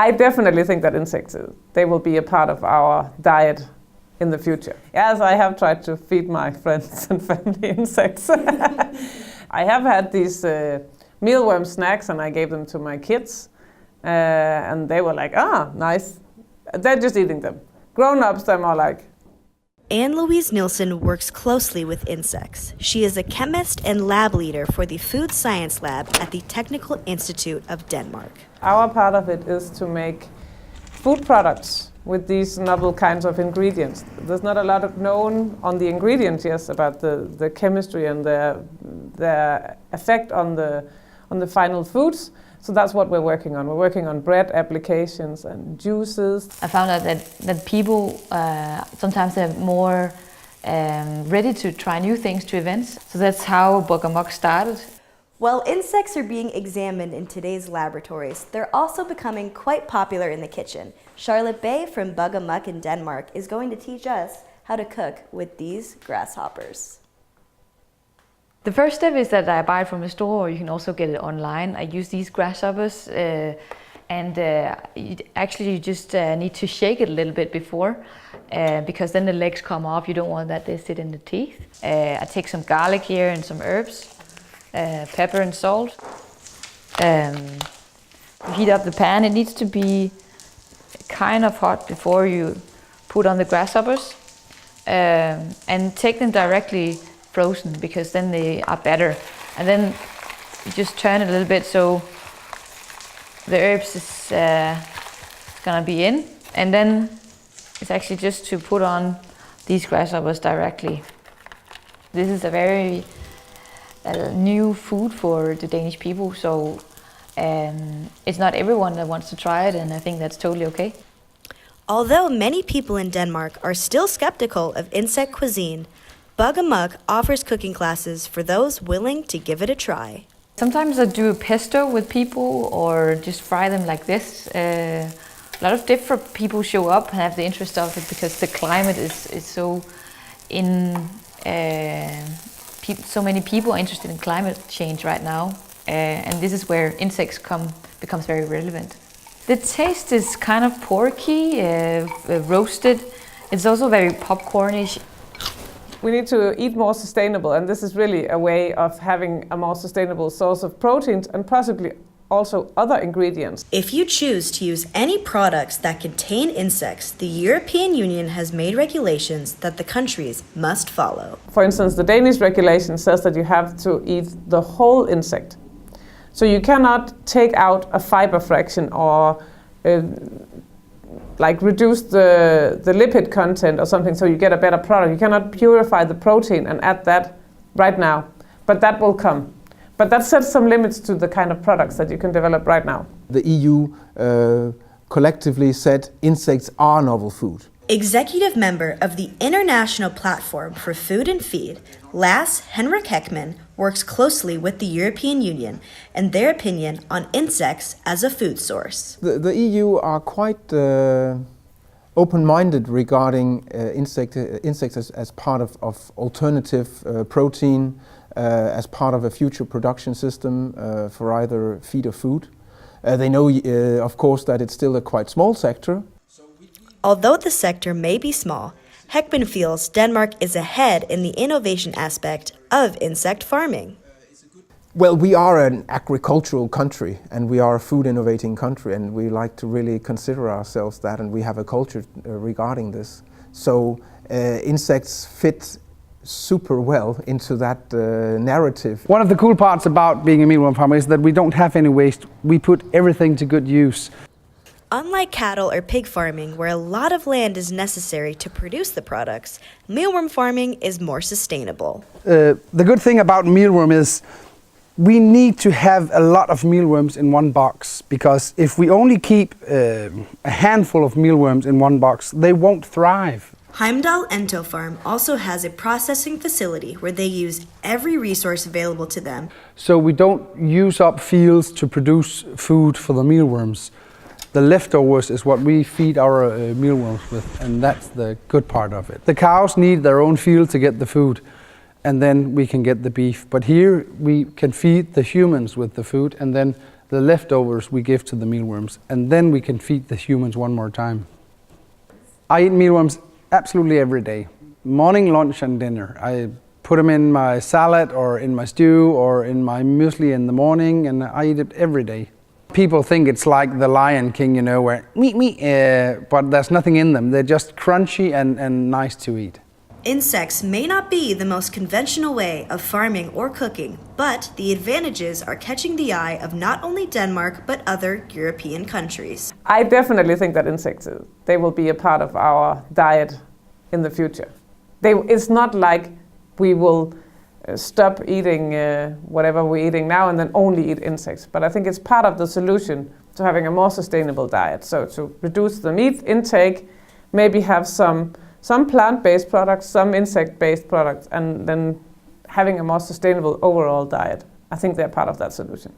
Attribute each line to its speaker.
Speaker 1: I definitely think that insects, they will be a part of our diet in the future. Yes, I have tried to feed my friends and family insects. I have had these mealworm snacks and I gave them to my kids. And they were like, nice. They're just eating them. Grown-ups, they're more like.
Speaker 2: Anne-Louise Nielsen works closely with insects. She is a chemist and lab leader for the Food Science Lab at the Technical Institute of Denmark.
Speaker 1: Our part of it is to make food products with these novel kinds of ingredients. There's not a lot of known on the ingredients, yes, about the chemistry and their effect on the final foods. So that's what we're working on. We're working on bread applications and juices.
Speaker 3: I found out that people sometimes are more ready to try new things to events. So that's how Bug Amok started.
Speaker 2: While insects are being examined in today's laboratories, they're also becoming quite popular in the kitchen. Charlotte Bay from Bug Amok in Denmark is going to teach us how to cook with these grasshoppers.
Speaker 3: The first step is that I buy it from a store, or you can also get it online. I use these grasshoppers and you just need to shake it a little bit before because then the legs come off. You don't want that they sit in the teeth. I take some garlic here and some herbs, pepper and salt. You heat up the pan. It needs to be kind of hot before you put on the grasshoppers and take them directly frozen because then they are better. And then you just turn it a little bit so the herbs is gonna be in, and then it's actually just to put on these grasshoppers directly. This is a very new food for the Danish people, so it's not everyone that wants to try it, and I think that's totally okay.
Speaker 2: Although many people in Denmark are still skeptical of insect cuisine, Bug Amok offers cooking classes for those willing to give it a try.
Speaker 3: Sometimes I do a pesto with people or just fry them like this. A lot of different people show up and have the interest of it because the climate is so so many people are interested in climate change right now. And this is where insects becomes very relevant. The taste is kind of porky, roasted. It's also very popcornish.
Speaker 1: We need to eat more sustainable, and this is really a way of having a more sustainable source of proteins and possibly also other ingredients.
Speaker 2: If you choose to use any products that contain insects, the European Union has made regulations that the countries must follow.
Speaker 1: For instance, the Danish regulation says that you have to eat the whole insect. So you cannot take out a fiber fraction or reduce the lipid content or something so you get a better product. You cannot purify the protein and add that right now, but that will come. But that sets some limits to the kind of products that you can develop right now.
Speaker 4: The EU collectively said insects are novel food.
Speaker 2: Executive member of the International Platform for Food and Feed, Lasse Henrik Heckman, works closely with the European Union and their opinion on insects as a food source.
Speaker 4: The EU are quite open-minded regarding insects as part of alternative protein, as part of a future production system for either feed or food. They know, of course, that it's still a quite small sector.
Speaker 2: Although the sector may be small, Heckman feels Denmark is ahead in the innovation aspect of insect farming.
Speaker 4: Well, we are an agricultural country and we are a food innovating country, and we like to really consider ourselves that, and we have a culture regarding this. So insects fit super well into that narrative.
Speaker 5: One of the cool parts about being a mealworm farmer is that we don't have any waste. We put everything to good use.
Speaker 2: Unlike cattle or pig farming, where a lot of land is necessary to produce the products, mealworm farming is more sustainable.
Speaker 5: The good thing about mealworm is we need to have a lot of mealworms in one box, because if we only keep a handful of mealworms in one box, they won't thrive.
Speaker 2: Heimdal Ento Farm also has a processing facility where they use every resource available to them.
Speaker 5: So we don't use up fields to produce food for the mealworms. The leftovers is what we feed our mealworms with, and that's the good part of it. The cows need their own field to get the food, and then we can get the beef. But here we can feed the humans with the food, and then The leftovers we give to the mealworms, and then we can feed the humans one more time. I eat mealworms absolutely every day. Morning, lunch and dinner. I put them in my salad or in my stew or in my muesli in the morning, and I eat it every day. People think it's like the Lion King, you know, where but there's nothing in them. They're just crunchy and nice to eat.
Speaker 2: Insects may not be the most conventional way of farming or cooking, but the advantages are catching the eye of not only Denmark, but other European countries.
Speaker 1: I definitely think that insects, they will be a part of our diet in the future. It's not like we will stop eating whatever we're eating now and then only eat insects. But I think it's part of the solution to having a more sustainable diet. So to reduce the meat intake, maybe have some plant-based products, some insect-based products, and then having a more sustainable overall diet. I think they're part of that solution.